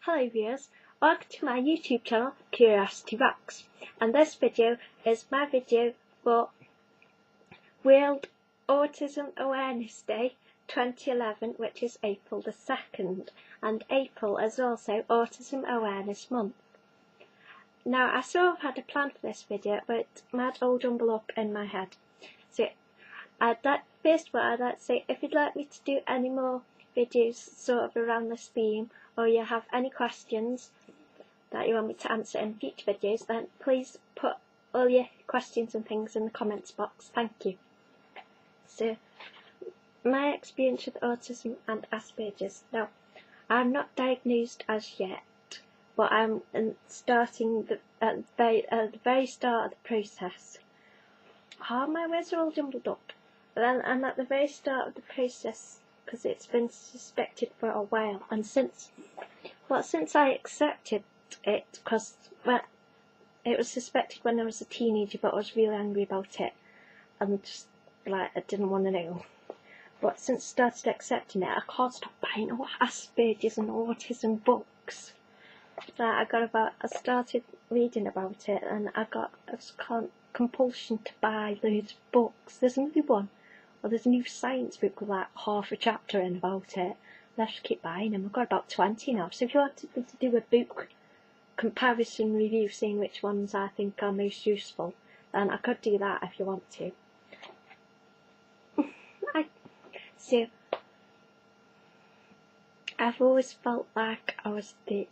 Hello viewers, welcome to my YouTube channel Jukebox, and this video is my video for World Autism Awareness Day 2011, which is April the 2nd, and April is also Autism Awareness Month. Now I sort of had a plan for this video, but it might all jumble up in my head. So first of all I'd like to say, if you'd like me to do any more videos sort of around this theme, or you have any questions that you want me to answer in future videos, then please put all your questions and things in the comments box. Thank you. So, my experience with autism and Asperger's. Now, I'm not diagnosed as yet, but I'm starting at the very start of the process. Oh, my words are all jumbled up. But then I'm at the very start of the process, because it's been suspected for a while, and since I accepted it, because it was suspected when I was a teenager, but I was really angry about it, and just like I didn't want to know. But since I started accepting it, I can't stop buying all Asperger's and autism books. So I started reading about it, and I got a compulsion to buy loads of books. There's another one. Well, there's a new science book with like half a chapter in about it. I have to keep buying them. I've got about 20 now. So if you wanted me to do a book comparison review, seeing which ones I think are most useful, then I could do that if you want to. So I've always felt like I was the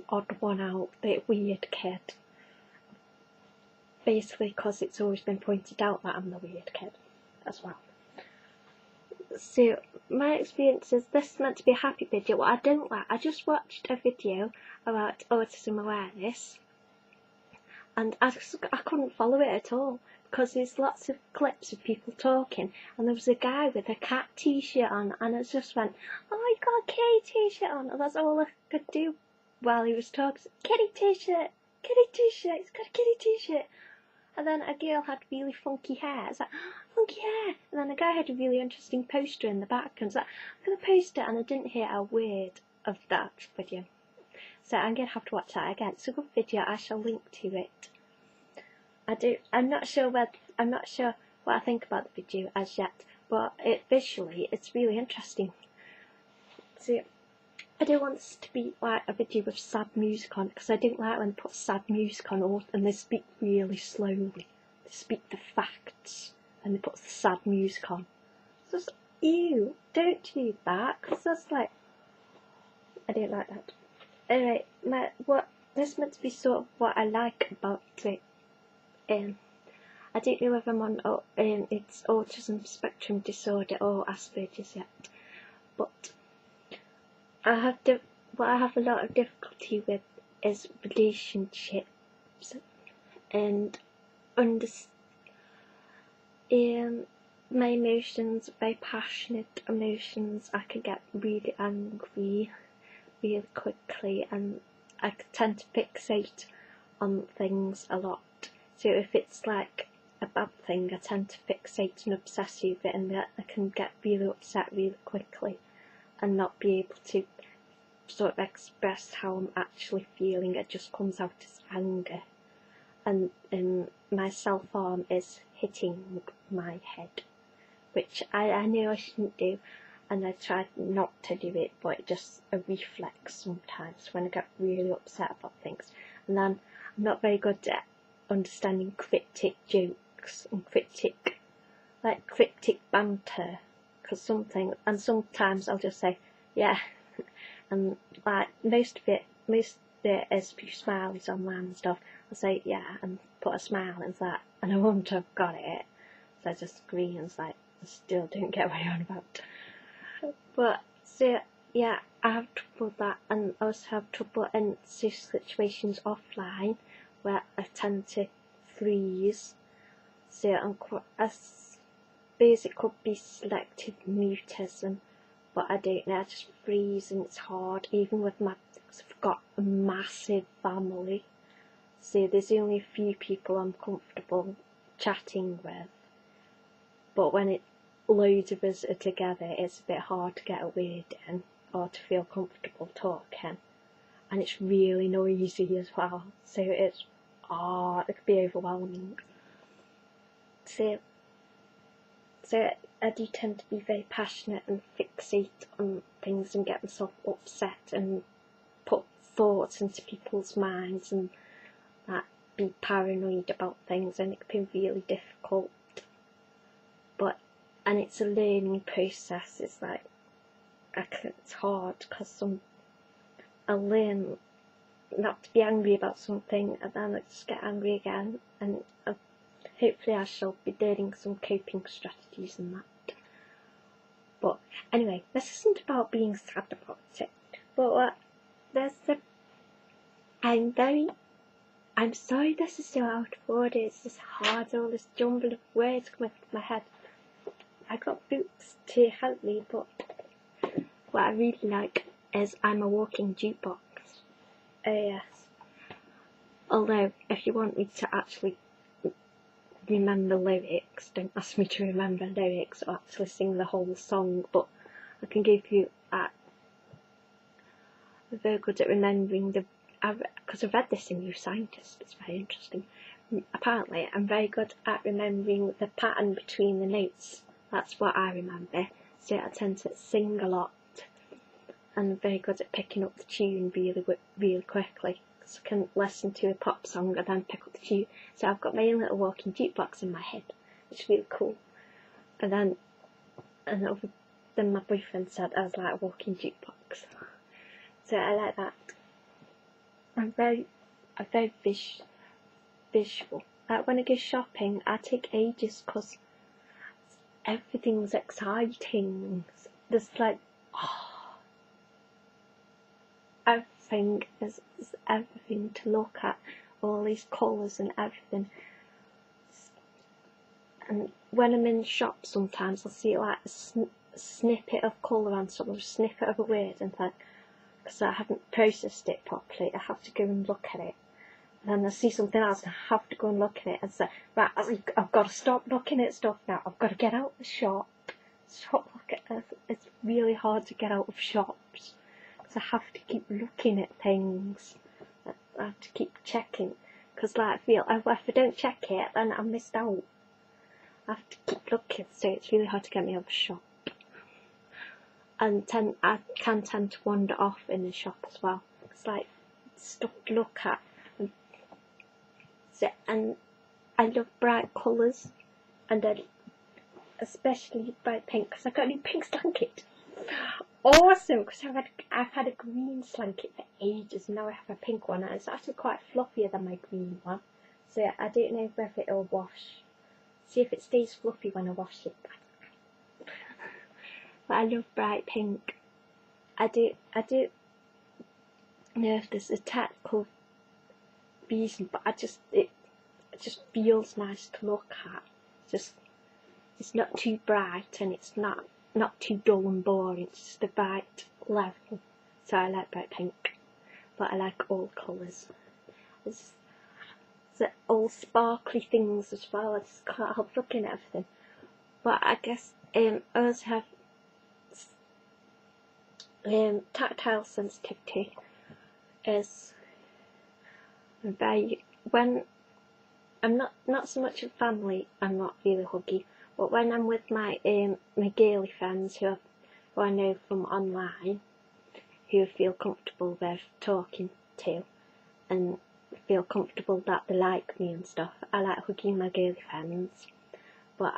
odd one out, the weird kid. Basically because it's always been pointed out that I'm the weird kid as well. So my experience is this is meant to be a happy video. What I don't like, I just watched a video about autism awareness, and I couldn't follow it at all, because there's lots of clips of people talking, and there was a guy with a cat t-shirt on, and I just went, oh, he got a kitty t-shirt on, and that's all I could do while he was talking. Kitty t-shirt, he's got a kitty t-shirt. And then a girl had really funky hair. It's like, oh, funky hair. And then a guy had a really interesting poster in the back. And it's like, look at the poster. And I didn't hear a word of that video. So I'm going to have to watch that again. It's a good video. I shall link to it. I'm not sure what I think about the video as yet. But visually, it's really interesting. So I don't want this to be like a video with sad music on, because I don't like when they put sad music on and they speak really slowly. They speak the facts and they put the sad music on. It's just, ew, don't do that, because that's like, I don't like that. Anyway, this meant to be sort of what I like about it. I don't know if I'm on it's autism spectrum disorder or Asperger's yet, but what I have a lot of difficulty with is relationships, and my emotions, very passionate emotions. I can get really angry really quickly, and I tend to fixate on things a lot. So if it's like a bad thing, I tend to fixate and obsess over it, and I can get really upset really quickly and not be able to sort of express how I'm actually feeling. It just comes out as anger, and my self-harm is hitting my head, which I know I shouldn't do, and I try not to do it, but it's just a reflex sometimes when I get really upset about things. And then I'm not very good at understanding cryptic jokes and cryptic banter, because sometimes I'll just say yeah, and like most of it is few smileys online and stuff. I'll say yeah and put a smile in that, and I won't have got it, so I just agree, and it's like I still don't get what you're on about. But so yeah, I have trouble with that, and I also have trouble in situations offline where I tend to freeze. So I suppose it could be selective mutism, but I don't know, I just freeze, and it's hard, even with because I've got a massive family, so there's only a few people I'm comfortable chatting with, but when loads of us are together, it's a bit hard to get a word in, or to feel comfortable talking. and it's really noisy as well, so it can be overwhelming. So I do tend to be very passionate and fixate on things and get myself upset and put thoughts into people's minds and be paranoid about things, and it can be really difficult. And it's a learning process. It's like it's hard because I learn not to be angry about something, and then I just get angry again, and hopefully I shall be learning some coping strategies and that. But anyway, this isn't about being sad about it, but I'm sorry this is so out of order, it's just hard, all this jumble of words coming from my head. I got books to help me, but what I really like is I'm a walking jukebox. Oh yes. Although, if you want me to actually remember lyrics, don't ask me to remember lyrics or actually sing the whole song, but I can give you I'm very good at remembering because I've read this in New Scientist, it's very interesting. Apparently I'm very good at remembering the pattern between the notes. That's what I remember, so I tend to sing a lot, and I'm very good at picking up the tune really quickly, so I can listen to a pop song and then pick up the tune. So I've got my own little walking jukebox in my head, which is really cool. And then my boyfriend said I was like a walking jukebox, so I like that. I'm very visual. Like when I go shopping, I take ages because everything's exciting. There's like, everything is everything to look at, all these colours and everything. And when I'm in the shop, sometimes I'll see like a snippet of colour on something, a snippet of a word, and like, because I haven't processed it properly, I have to go and look at it. And then I see something else and I have to go and look at it and say, right, I've got to stop looking at stuff now. I've got to get out of the shop. Stop looking at it. It's really hard to get out of shops because I have to keep looking at things. I have to keep checking, because like I feel if I don't check it, then I'm missed out. I have to keep looking, so it's really hard to get me out of the shop. And I can tend to wander off in the shop as well. It's like stuff to look at. And I love bright colours, and especially bright pink, because I've got a new pink blanket. Awesome, because I've had a green blanket for ages, and now I have a pink one, and it's actually quite fluffier than my green one. So I don't know whether it'll wash. See if it stays fluffy when I wash it. But I love bright pink. I do know if there's a technical reason, but it just feels nice to look at. It's not too bright, and it's not too dull and boring. It's just the right level. So I like bright pink, but I like all colours. It's all sparkly things as well. I just can't help looking at everything. But I guess I also have tactile sensitivity. When I'm not so much in family, I'm not really huggy, but when I'm with my girly friends who I know from online, who I feel comfortable with talking to and feel comfortable that they like me and stuff, I like hugging my girly friends. But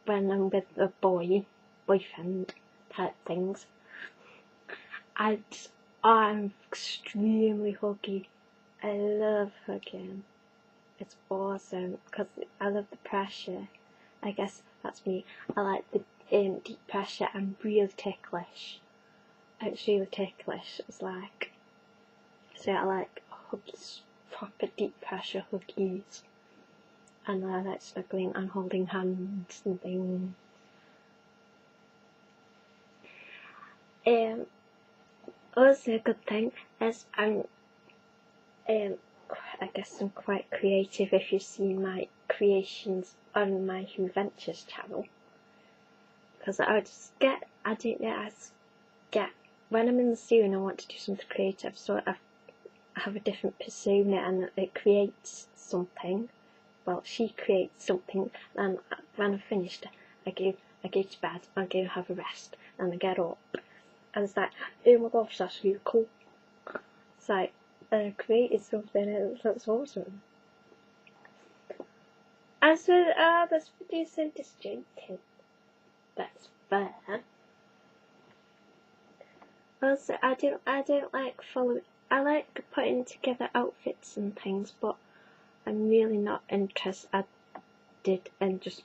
when I'm with a boyfriend type things, I'm extremely huggy. I love hugging. It's awesome because I love the pressure. I guess that's me. I like the deep pressure and really ticklish. It's really ticklish. It's like, so I like huggies, proper deep pressure huggies, and I like snuggling and holding hands and things. Also a good thing is I guess I'm quite creative if you've seen my creations on my Human Ventures channel, because I don't know, when I'm in the zoo and I want to do something creative, so have a different persona and it creates something. Well, she creates something, and when I've finished, I go to bed, I go have a rest, and I get up, and it's like, oh my gosh, that's really cool. It's like, I created something that's awesome. As for this video so disjointed, that's fair. Also, I don't like following. I like putting together outfits and things, but I'm really not interested in just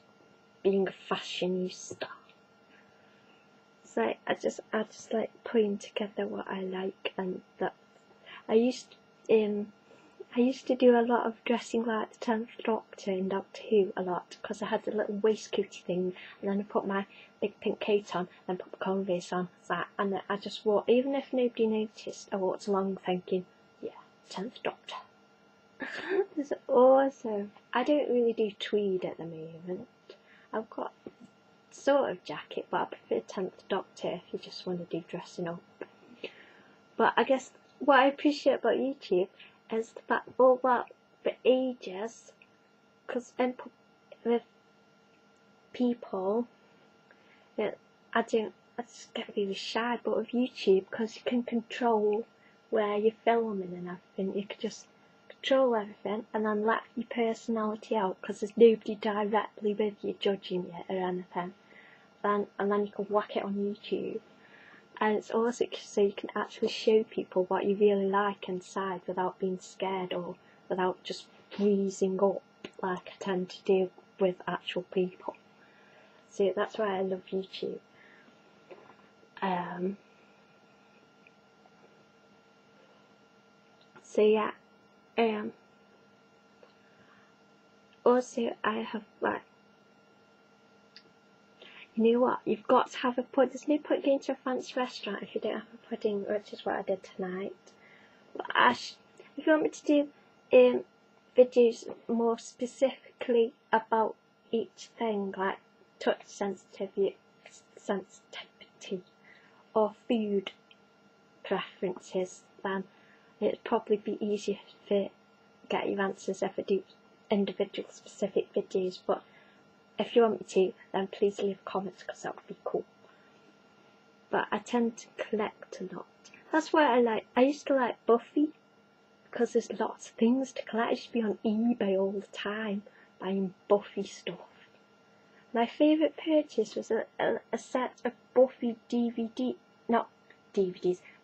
being a fashionista. So I just like putting together what I like, and that I used to do a lot of dressing like the 10th Doctor in Doctor Who a lot, because I had a little waistcoaty thing, and then I put my big pink coat on, and put the converse on, and I just walked, even if nobody noticed, I walked along thinking, yeah, 10th Doctor. It's awesome. I don't really do tweed at the moment. I've got sort of jacket, but I prefer 10th Doctor if you just want to do dressing up. But I guess what I appreciate about YouTube is the fact all that for ages, because with people, I just get really shy, but with YouTube, because you can control where you're filming and everything, you can just control everything and then let your personality out, because there's nobody directly with you judging you or anything, and then you can whack it on YouTube. And it's also so you can actually show people what you really like inside without being scared or without just freezing up like I tend to do with actual people. So that's why I love YouTube. So yeah. Also I have like, you know what, you've got to have a pudding. There's no point going to a fancy restaurant if you don't have a pudding, which is what I did tonight. But if you want me to do videos more specifically about each thing, like touch sensitivity or food preferences, then it'd probably be easier to get your answers if I do individual specific videos. But if you want me to, then please leave comments, because that would be cool. But I tend to collect a lot. That's why I like. I used to like Buffy, because there's lots of things to collect. I used to be on eBay all the time buying Buffy stuff. My favourite purchase was a set of Buffy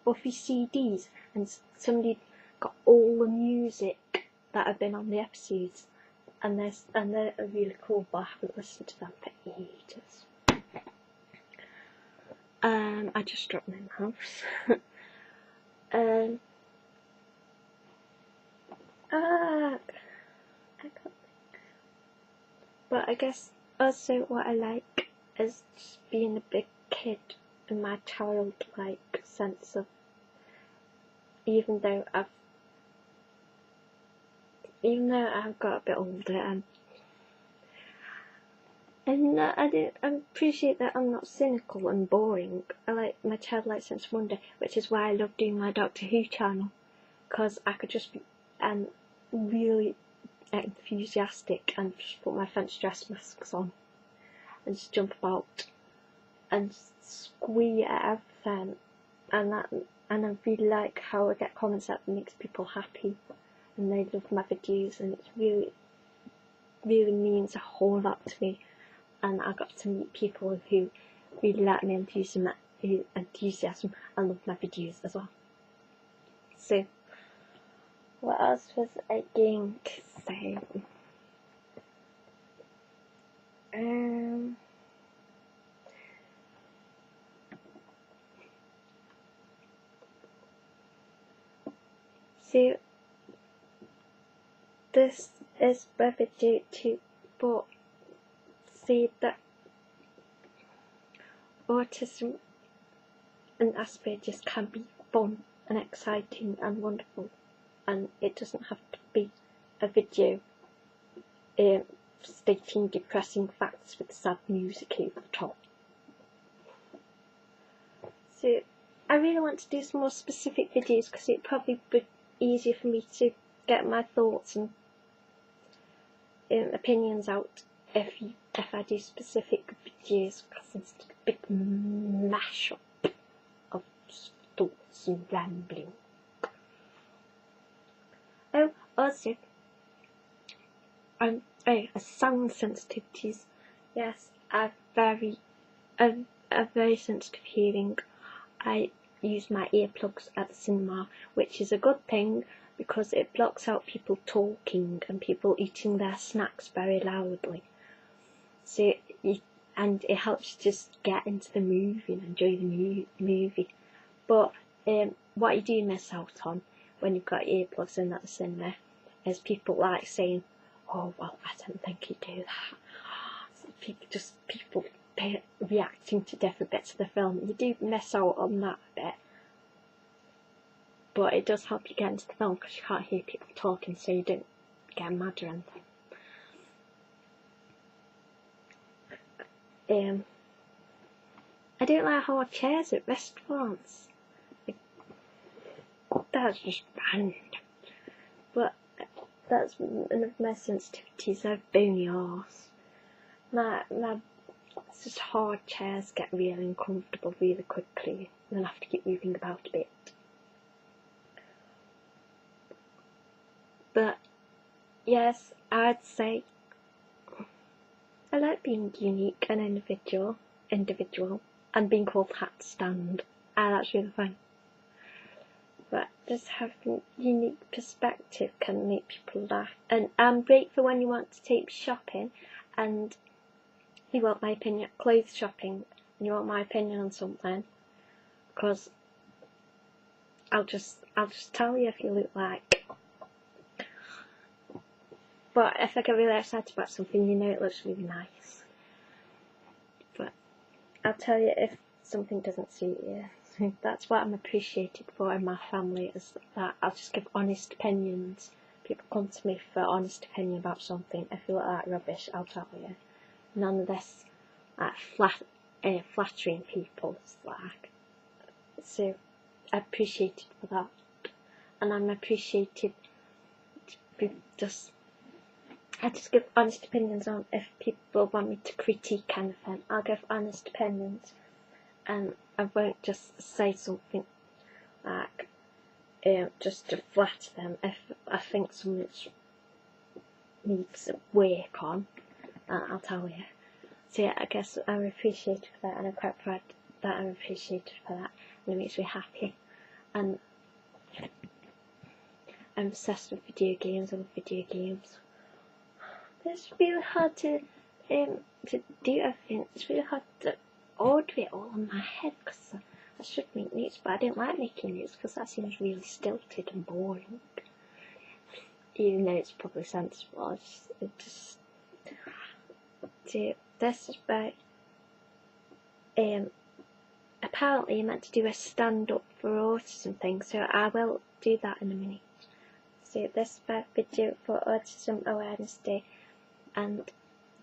Buffy CDs, and somebody got all the music that had been on the episodes. And they're really cool, but I haven't listened to them for ages. I just dropped my mouse. I can't think. But I guess also what I like is just being a big kid and my childlike sense of, even though I've got a bit older, and I appreciate that I'm not cynical and boring. I like my childlike sense of wonder, which is why I love doing my Doctor Who channel, because I could just be really enthusiastic and just put my fancy dress masks on and just jump about and squee at everything, and I really like how I get comments that makes people happy and they love my videos, and it really means a whole lot to me. And I got to meet people who really like my enthusiasm and love my videos as well. So, what else was I going to say? So, this is my video too, but see that autism and Asperger's can be fun and exciting and wonderful, and it doesn't have to be a video stating depressing facts with sad music over the top. So I really want to do some more specific videos, because it probably would easier for me to get my thoughts and opinions out if I do specific videos, because it's a big mashup of thoughts and rambling. Oh, also, sound sensitivities. Yes, a very sensitive hearing. I use my earplugs at the cinema, which is a good thing because it blocks out people talking and people eating their snacks very loudly. So and it helps you just get into the movie and enjoy the movie. But what you do miss out on when you've got earplugs in at the cinema is people like saying, "Oh well, I didn't think you'd do that." People reacting to different bits of the film. You do miss out on that a bit, but it does help you get into the film because you can't hear people talking, so you don't get mad or anything. I don't like hard chairs at restaurants. That's just random. But that's one of my sensitivities. I have bony arse. It's just hard chairs get really uncomfortable really quickly, and I have to keep moving about a bit. But yes, I'd say I like being unique and individual, and being called hat stand. That's really fun. But just having unique perspective can make people laugh. And I'm great for when you want to take shopping and you want my opinion, clothes shopping, and you want my opinion on something, because I'll just tell you if you look like. But if I get really excited about something, you know it looks really nice. But I'll tell you if something doesn't suit you. That's what I'm appreciated for in my family, is that I'll just give honest opinions. People come to me for honest opinion about something. If you look like rubbish, I'll tell you. None of this flattering people. So I'm appreciated for that, and I'm appreciated to I just give honest opinions on if people want me to critique anything. I'll give honest opinions, and I won't just say something like just to flatter them. If I think something needs work on, I'll tell you. So yeah, I guess I'm appreciated for that, and I'm quite proud that I'm appreciated for that, and it makes me happy. And I'm obsessed with video games. I love video games. It's really hard to do everything. It's really hard to order it all in my head, because I should make notes, but I don't like making notes because that seems really stilted and boring. Even though it's probably sensible, this is about apparently you're meant to do a stand-up for autism thing, so I will do that in a minute. So this is about video for Autism Awareness Day, and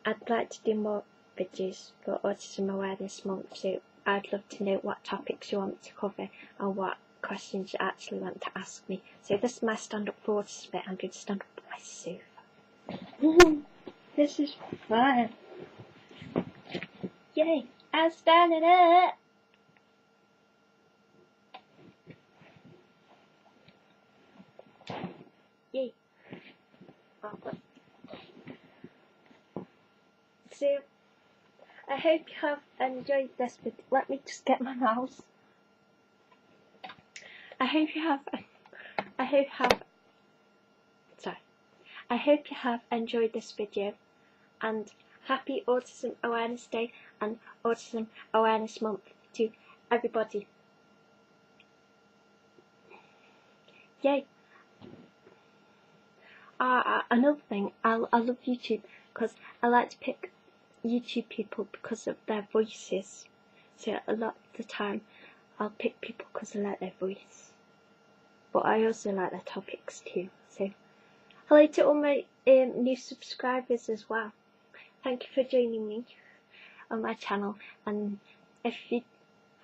I'd like to do more videos for Autism Awareness Month, so I'd love to know what topics you want me to cover and what questions you actually want to ask me. So this is my stand-up for autism bit. I'm going to stand up on my sofa. This is fun. Yay, I'm standing up. Yay. So I hope you have enjoyed this video. Let me just get my mouse. I hope you have enjoyed this video, and happy Autism Awareness Day and Autism Awareness Month to everybody. Yay. Another thing, I love YouTube because I like to pick YouTube people because of their voices. So a lot of the time I'll pick people because I like their voice, but I also like their topics too. So hello to all my new subscribers as well. Thank you for joining me on my channel, and if you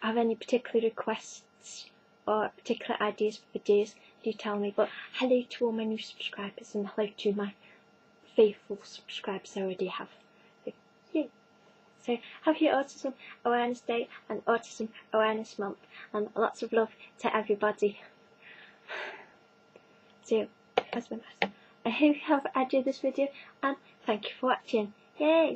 have any particular requests or particular ideas for videos, do tell me. But hello to all my new subscribers, and hello to my faithful subscribers I already have. Yay! So happy Autism Awareness Day and Autism Awareness Month, and lots of love to everybody. So, I hope you have enjoyed this video, and thank you for watching. Yay!